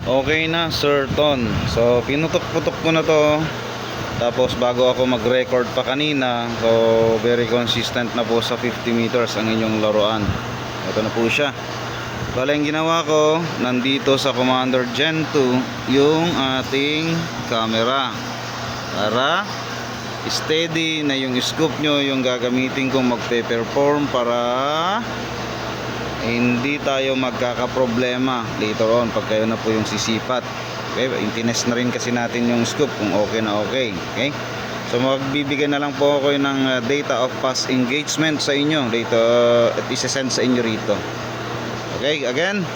Okay na, Sir Ton. So, pinutok-putok ko na to. Tapos, bago ako mag-record pa kanina, so, very consistent na po sa 50 meters ang inyong laruan. Ito na po siya. Bale, yung ginawa ko, nandito sa Commander Gen 2, yung ating camera. Para steady na yung scoop nyo, yung gagamitin kong magpe-perform para hindi tayo magkakaproblema later on pag kayo na po yung sisipat. Okay, intines na rin kasi natin yung scoop kung okay na okay. Okay, so magbibigay na lang po ako ng data of past engagement sa inyo dito at isesend sa inyo rito. Okay, again,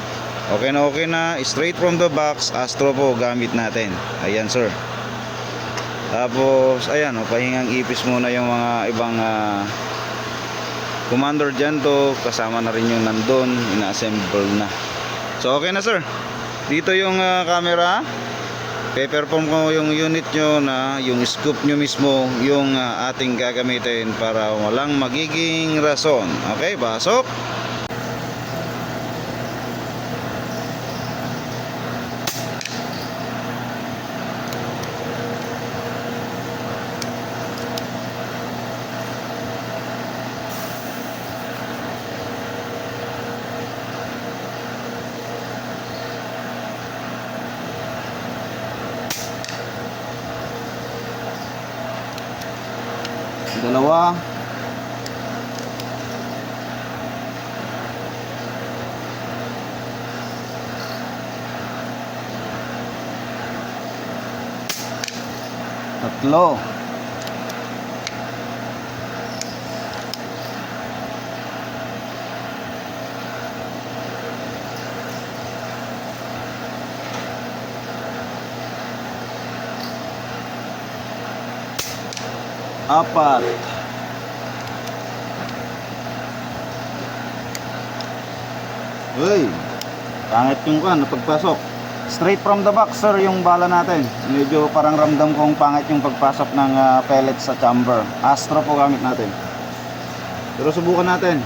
okay na, straight from the box, Astro po gamit natin. Ayan, sir. Tapos ayan, pahingang ipis muna yung mga ibang Commander Gen 2, kasama na rin yung nandun, ina-assemble na. So okay na, sir. Dito yung camera. Pe-perform ko yung unit nyo na yung scoop nyo mismo yung ating gagamitin para walang magiging rason. Okay, pasok. Dalawa. Tatlo. Apat. Uy, pangit yung pagpasok. Straight from the box, sir, yung bala natin. Medyo parang ramdam kong pangit yung pagpasok ng pellet sa chamber. Astro po gamit natin. Pero subukan natin.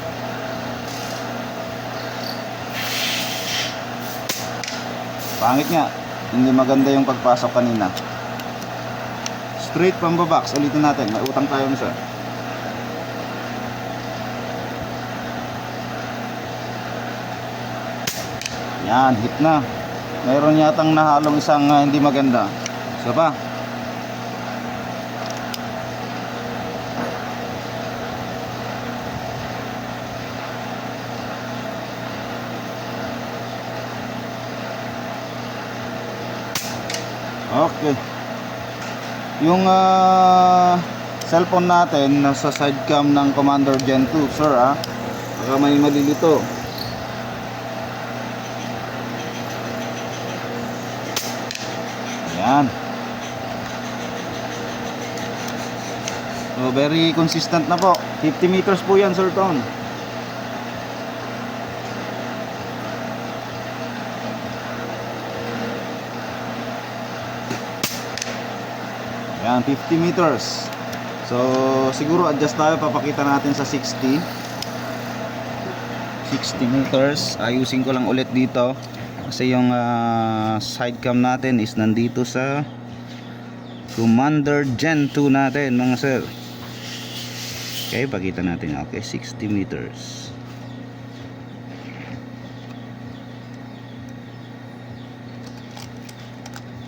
Pangit nga, hindi maganda yung pagpasok kanina. Straight from the box, ulitin natin. May utang tayo nisa. Yan, hit na. Mayroon yatang nahalong isang hindi maganda. Isa pa. Okay. Yung cellphone natin nasa side cam ng Commander Gen 2, sir, baka may malilito. Ayan. So very consistent na po. 50 meters po yan, Sir Ton. Ayan, 50 meters. So siguro adjust tayo, papakita natin sa 60 meters. Ayusin ko lang ulit dito kasi yung side cam natin is nandito sa Commander Gen 2 natin, mga sir. Okay, pakita natin. Okay, 60 meters.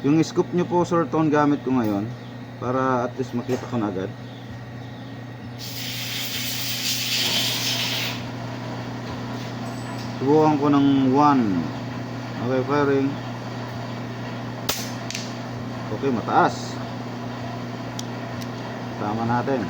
Yung scoop nyo po, Sir Ton, gamit ko ngayon para at least makita ko na agad. Subukan ko ng 1. Okay, firing. Okay, mataas. Tama natin.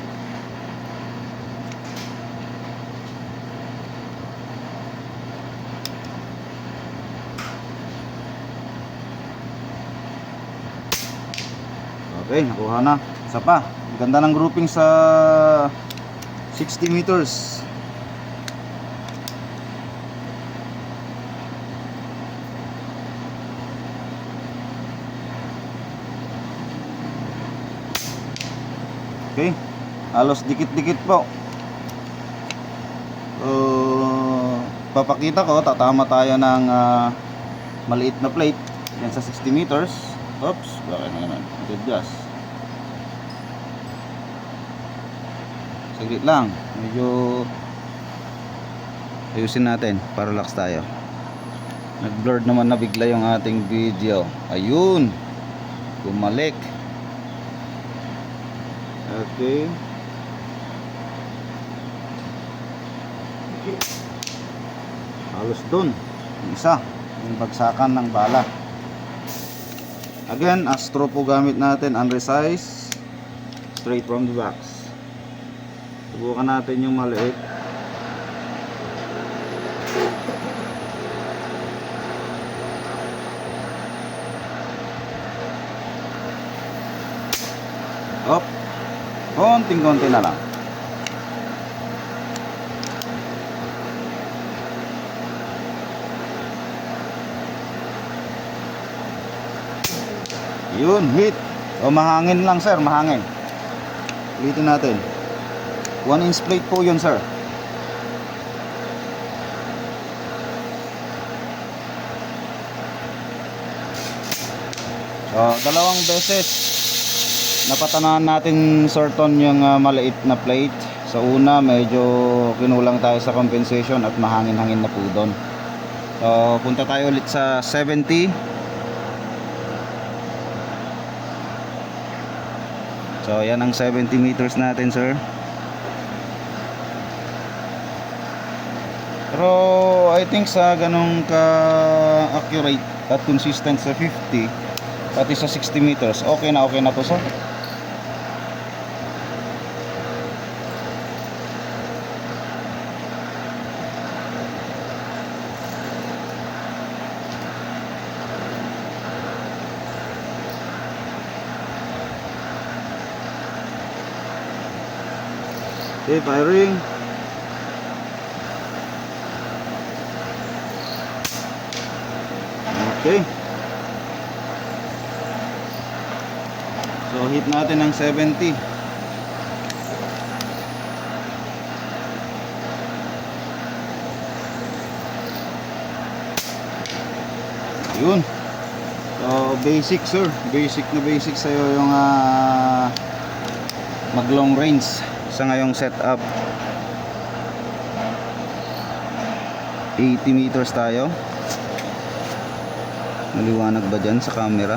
Okay, nakuha na. Isa pa. Ganda ng grouping sa 60 meters. Okay, halos dikit-dikit po. Papakita ko, tatama tayo ng maliit na plate. Yan sa 60 meters. Oops, bakit na naman? Gas. Saglit lang. Medyo ayusin natin para relax tayo. Nag-blurred naman na bigla yung ating video. Ayun. Bumalik. Okay. Halos dun. Yung isa. Yung bagsakan ng bala. Again, Astro po gamit natin. Unresized. Straight from the box. Subukan natin yung maliit. Op. Konting-konti na lang. Yun, hit. O mahangin lang sir, mahangin. Ulitin natin. 1 inch plate po yun sir. So, dalawang beses napatanahan natin sorton yung maliit na plate. Sa una medyo kinulang tayo sa compensation at mahangin-hangin na po doon. So, punta tayo ulit sa 70. So, yan ang 70 meters natin sir. Pero I think sa ganong ka-accurate at consistent sa 50 pati sa 60 meters, okay na to sir. Okay, firing. Okay. So hit natin ng 70. Yun. So basic sir, basic na basic sa'yo yung mag long range sa ngayong setup. 80 meters tayo. Maliwanag ba dyan sa camera?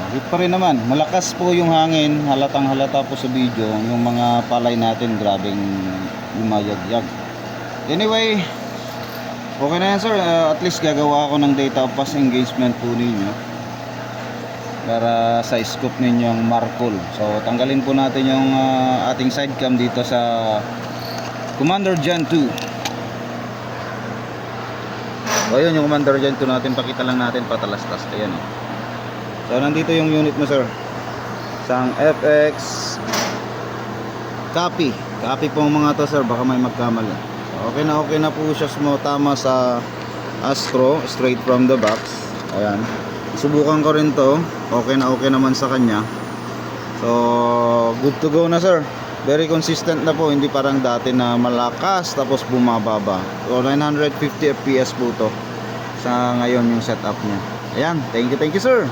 Hit pa rin naman. Malakas po yung hangin. Halatang halata po sa video. Yung mga palay natin grabing lumayagyag. Anyway, okay na yan sir. At least gagawa ako ng data of pass engagement po ninyo para sa scope ninyong Markol. So tanggalin po natin yung ating side cam dito sa Commander Gen 2. O yun yung Commander Gen 2 natin. Pakita lang natin patalastas. Ayan o. So nandito yung unit mo sir. Sang FX. Copy po mga to sir. Baka may magkamali. Okay na po siya tama sa Astro, straight from the box. Ayan. Subukan ko rin to. Okay naman sa kanya. So good to go na sir. Very consistent na po. Hindi parang dati na malakas tapos bumababa. So 950 fps po to sa ngayon yung setup niya. Ayan. Thank you sir.